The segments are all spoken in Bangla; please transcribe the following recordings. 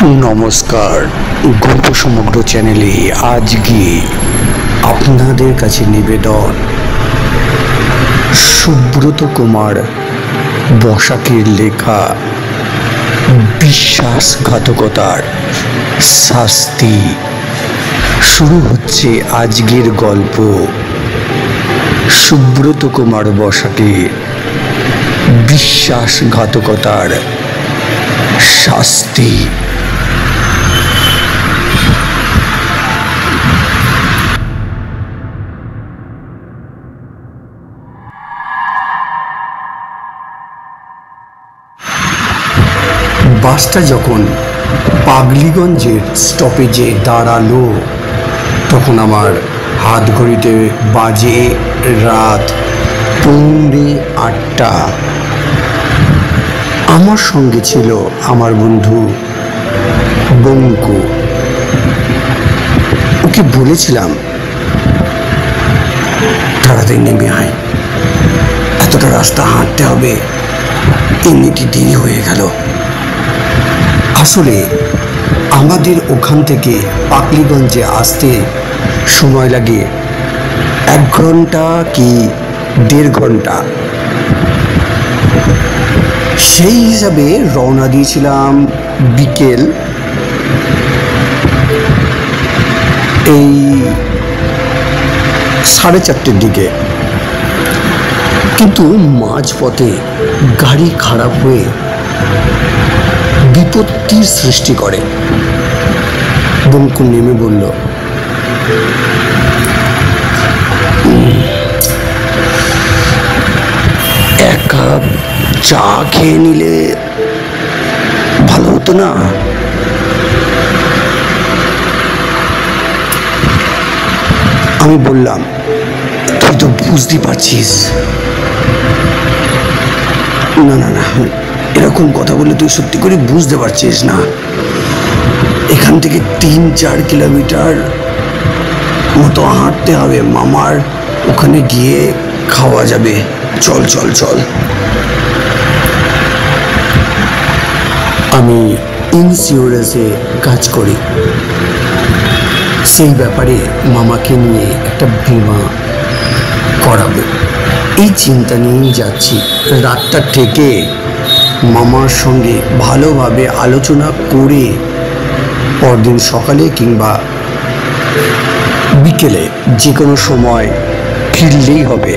নমস্কার, গল্প সমগ্র চ্যানেলে আজকে আপনাদের কাছে নিবেদন সুব্রত কুমার বসাকের লেখা বিশ্বাসঘাতকতার শাস্তি। শুরু হচ্ছে আজকের গল্প সুব্রত কুমার বসাকের বিশ্বাসঘাতকতার শাস্তি। বাসটা যখন পাগলিগঞ্জের স্টপেজে দাঁড়ালো তখন আমার হাত ঘড়িতে বাজে রাত 8:45। আমার সঙ্গে ছিল আমার বন্ধু বঙ্কু। ওকে বলেছিলাম তাড়াতাড়ি নেমে আয়, এতটা রাস্তা হাঁটতে হবে, এমনিতে দেরি হয়ে গেল। আসলে আমাদের ওখান থেকে পাগলিগঞ্জে আসতে সময় লাগে 1 ঘন্টা কি 1.5 ঘন্টা। সেই হিসাবে রওনা দিয়েছিলাম বিকেল এই 4:30টার দিকে, কিন্তু মাঝপথে গাড়ি খারাপ হয়ে বিপত্তির সৃষ্টি করে। বঙ্কু নেমে বলল, এক কাপ চা খেয়ে নিলে ভালো হতো না? আমি বললাম, তুই তো বুঝতে পারছিস। না না না, এরকম কথা বলে তুই সত্যি করে বুঝতে পারছিস না। এখান থেকে 3-4 কিলোমিটার মতো হাঁটতে হবে, মামার ওখানে গিয়ে খাওয়া যাবে। চল চল চল। আমি ইন্স্যুরেন্সে কাজ করি, সেই ব্যাপারে মামাকে নিয়ে একটা বীমা করাবো, এই চিন্তা নিয়েই যাচ্ছি। রাতটা থেকে মামার সঙ্গে ভালোভাবে আলোচনা করে পরদিন সকালে কিংবা বিকেলে যে কোনো সময় ফিরলেই হবে।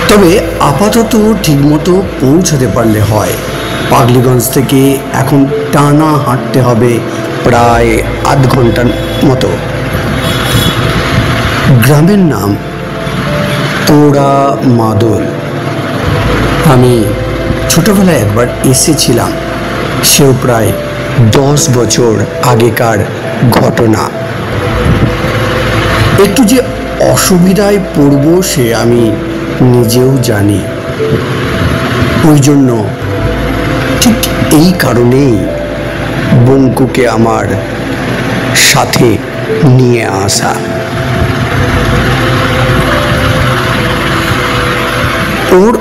তবে আপাতত ঠিকমতো পৌঁছাতে পারলে হয়। পাগলিগঞ্জ থেকে এখন টানা হাঁটতে হবে প্রায় 1/2 ঘন্টার মতো। গ্রামের নাম তোড়া মাদল। আমি ছোটবেলায় একবার এসেছিলাম, সেও প্রায় 10 বছর আগেকার ঘটনা। একটু যে অসুবিধায় পড়ব সে আমি নিজেও জানি। ওই জন্য ঠিক এই কারণেই বঙ্কুকে আমার সাথে নিয়ে আসা। ওর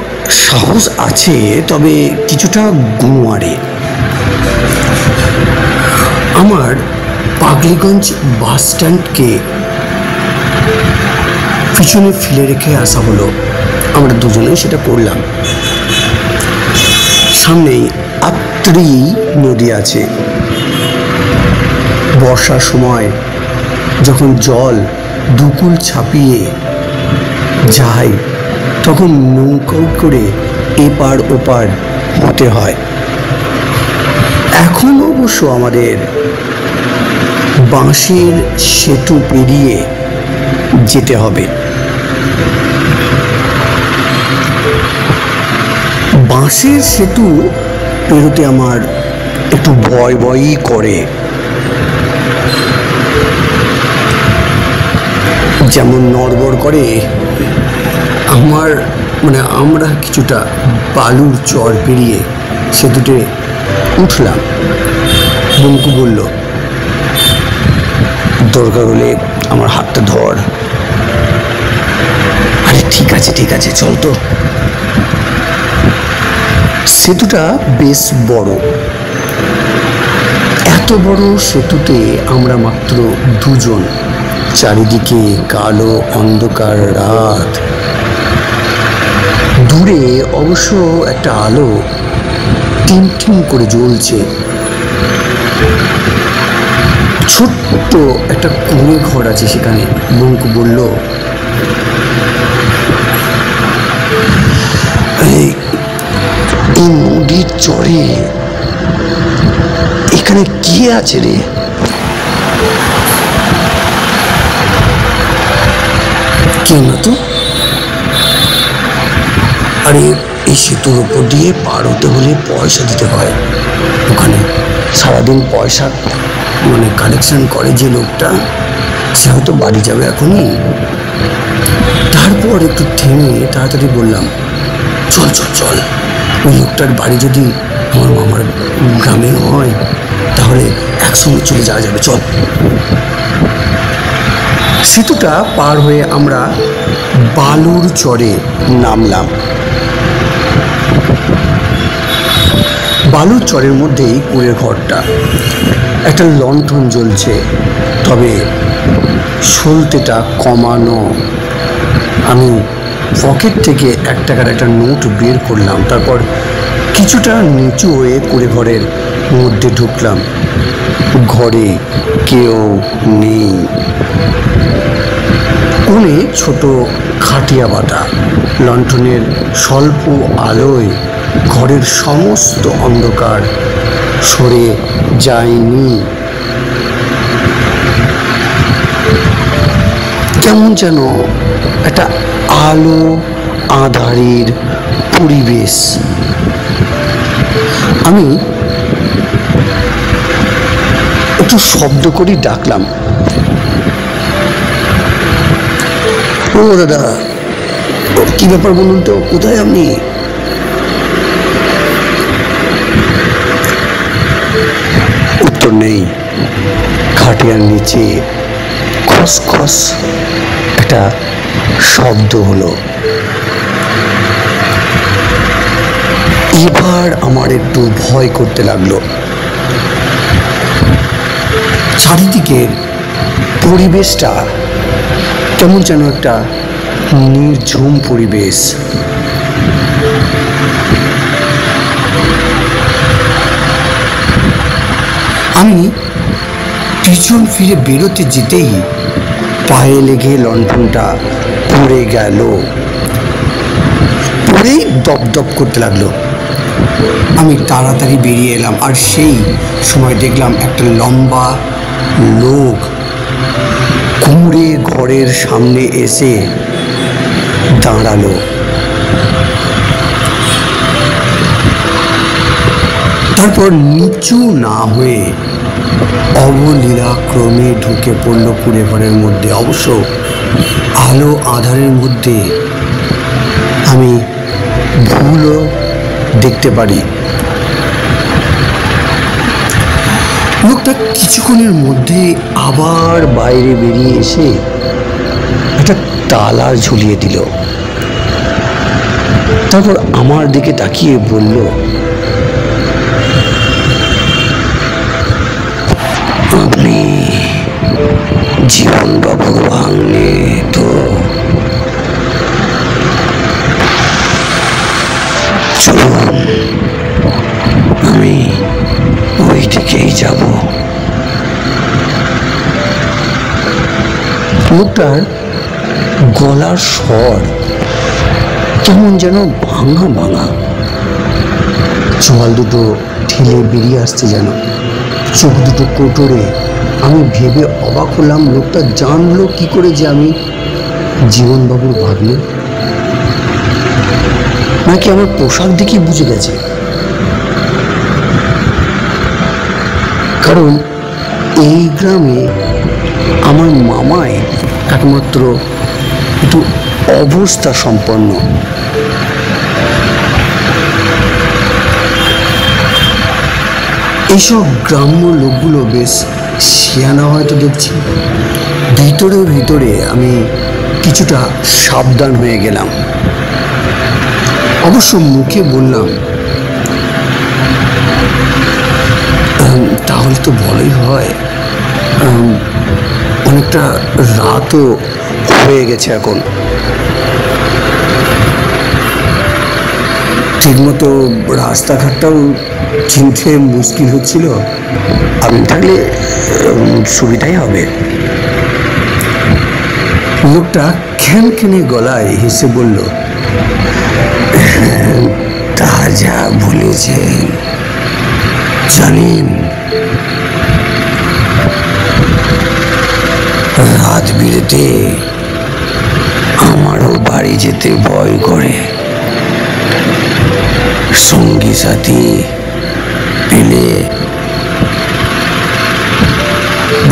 সাহস আছে, তবে কিছুটা গোঁয়ারে। আমার পাগলিগঞ্জ বাস স্ট্যান্ডকে পিছনে ফেলে রেখে আসা হলো। আমরা দুজনেই সেটা করলাম। সামনেই আত্রি নদী আছে। বর্ষার সময় যখন জল দুকুল ছাপিয়ে যায় তখন নৌকো করে এপার ওপার হতে হয়। এখন অবশ্য আমাদের বাঁশের সেতু পেরিয়ে যেতে হবে। বাঁশের সেতু পেরোতে আমার একটু ভয় ভয়ই করে। যেমন নড়বড় করে আমরা কিছুটা বালুর চর পেরিয়ে সেতুতে উঠলাম। বঙ্কু বলল, দরকার হলে আমার হাতটা ধর। আরে ঠিক ঠিক আছে, চল তো। সেতুটা বেশ বড়। এত বড় সেতুতে আমরা মাত্র দুজন। চারিদিকে কালো অন্ধকার রাত। দূরে অবশ্য একটা আলো টিম টিম করে জ্বলছে। ছোট্ট একটা কুঁড়ে ঘর আছে সেখানে। মঙ্কু বলল, এই নদীর চরে এখানে কি আছে রে? কেউ না তো। আরে এই সেতুর উপর দিয়ে পার হতে হলে পয়সা দিতে হয়। ওখানে সারাদিন পয়সা কালেকশন করে যে লোকটা, সে হয়তো বাড়ি যাবে এখনই। তারপর একটু থেমে তাড়াতাড়ি বললাম, চল চল চল, ওই লোকটার বাড়ি যদি আমার মামার গ্রামে হয় তাহলে একসঙ্গে চলে যাওয়া যাবে, চল। সেতুটা পার হয়ে আমরা বালুর চরে নামলাম। বালুর চরের মধ্যেই কুঁড়ের ঘরটা। একটা লণ্ঠন জ্বলছে, তবে সলতেটা কমানো। আমি পকেট থেকে 1 টাকার একটা নোট বের করলাম। তারপর কিছুটা নিচু হয়ে কুঁড়ে ঘরের মধ্যে ঢুকলাম। ঘরে কেউ নেই। কোণে ছোট খাটিয়া বাটা। লণ্ঠনের স্বল্প আলোয় ঘরের সমস্ত অন্ধকার সরে যায়নি। কেমন যেন একটা আলো আঁধারের পরিবেশ। আমি একটু শব্দ করে ডাকলাম, ও দাদা, কি ব্যাপার বলুন তো, কোথায় আপনি? উত্তর নেই। খাটিয়ার নিচে খসখস একটা শব্দ হলো। এবার আমার একটু ভয় করতে লাগলো। চারিদিকের পরিবেশটা কেমন যেন একটা নির্ঝুম পরিবেশ। আমি পিছন ফিরে বেরোতে যেতেই পায়ে লেগে লণ্ঠনটা পড়ে গেল। পড়েই দপদপ করতে লাগলো। আমি তাড়াতাড়ি বেরিয়ে এলাম, আর সেই সময় দেখলাম একটা লম্বা লোক কুঁড়ে ঘরের সামনে এসে দাঁড়ালো। তারপর নিচু না হয়ে অবলীলাক্রমে ঢুকে পড়লো কুঁড়ে ঘরের মধ্যে। অবশ্য আলো আঁধারের মধ্যে আমি ভুলও দেখতে পারি। লোকটা কিছুক্ষণের মধ্যে আবার বাইরে বেরিয়ে এসে একটা তালা ঝুলিয়ে দিল। তারপর আমার দিকে তাকিয়ে বলল, আপনি জীবনবাবু ভাঙনে তো? চলুন, আমি ওই দিকেই যাব। লোকটার গলার স্বর কেমন যেন ভাঙা ভাঙা। চোয়াল দুটো ঠেলে বেরিয়ে আসছে যেন, চোখ দুটো কোটরে। আমি ভেবে অবাক হলাম, লোকটা জানলো কি করে যে আমি জীবনবাবুর ভাগ্নে? নাকি আমার পোশাক দেখে বুঝে গেছে? কারণ এই গ্রামে আমার মামাই একমাত্র একটু অবস্থা সম্পন্ন। এইসব গ্রাম্য লোকগুলো বেশ শিয়ানা হয়তো দেখছি। ভিতরে ভিতরে আমি কিছুটা সাবধান হয়ে গেলাম। অবশ্য মুখে বললাম, তাহলে তো ভালোই হয়, অনেকটা রাতও হয়ে গেছে এখন, ঠিকমতো রাস্তাঘাটটাও চিনতে মুশকিল হচ্ছিল। আপনি থাকলে সুবিধাই হবে। লোকটা খ্যানখ্যানে গলায় হেসে বলল, তা যা বলেছেন, জানেন রাত বিরেতে আমারও বাড়ি যেতে ভয় করে। সঙ্গী সাথী পেলে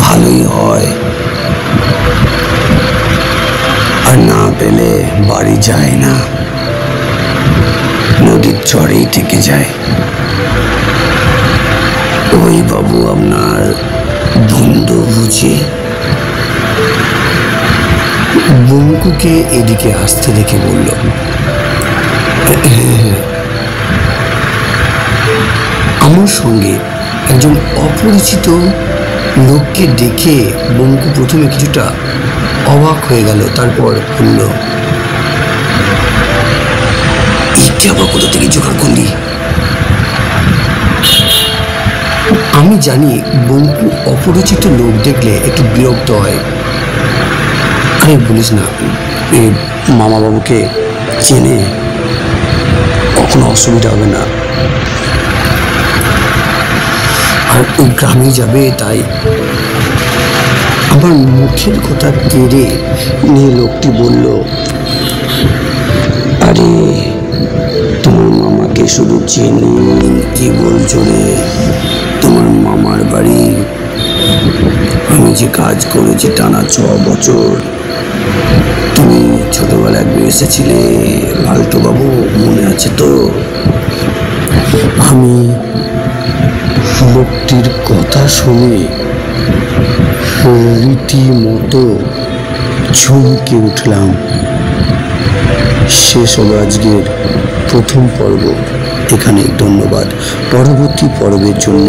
ভালোই হয়, আর না পেলে বাড়ি যায় না, নদীর চরেই থেকে যায়। ওই বাবু আপনার বন্ধু বুঝি? বঙ্কুকে এদিকে আসতে দেখে বলল, আমার সঙ্গে একজন অপরিচিত লোককে দেখে বঙ্কু প্রথমে কিছুটা অবাক হয়ে গেল, তারপর বলল, এটা আবার কোথা থেকে জোগাড় করলি? আমি জানি বঙ্কু অপরিচিত লোক দেখলে একটু বিরক্ত হয়। আরে বলিস না, মামা বাবুকে চেনে, কখনো অসুবিধা হবে না, আর ওই গ্রামে যাবে, তাই। আমার মুখের কথা কেড়ে নিয়ে লোকটি বলল, আরে তোমার মামাকে শুধু চেনি, কি বলছো রে? তোমার মামার বাড়ি আমি যে কাজ করেছি টানা 6 বছর, তুমি ছোটবেলা একবার এসেছিলে, পাল্টু বাবু, মনে আছে তো? আমি লোকটির কথা শুনে রীতিমতো চমকে উঠলাম। শেষ হলো আজকের প্রথম পর্ব। এখানে ধন্যবাদ। পরবর্তী পর্বের জন্য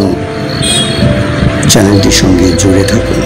চ্যানেলটির সঙ্গে জুড়ে থাকুন।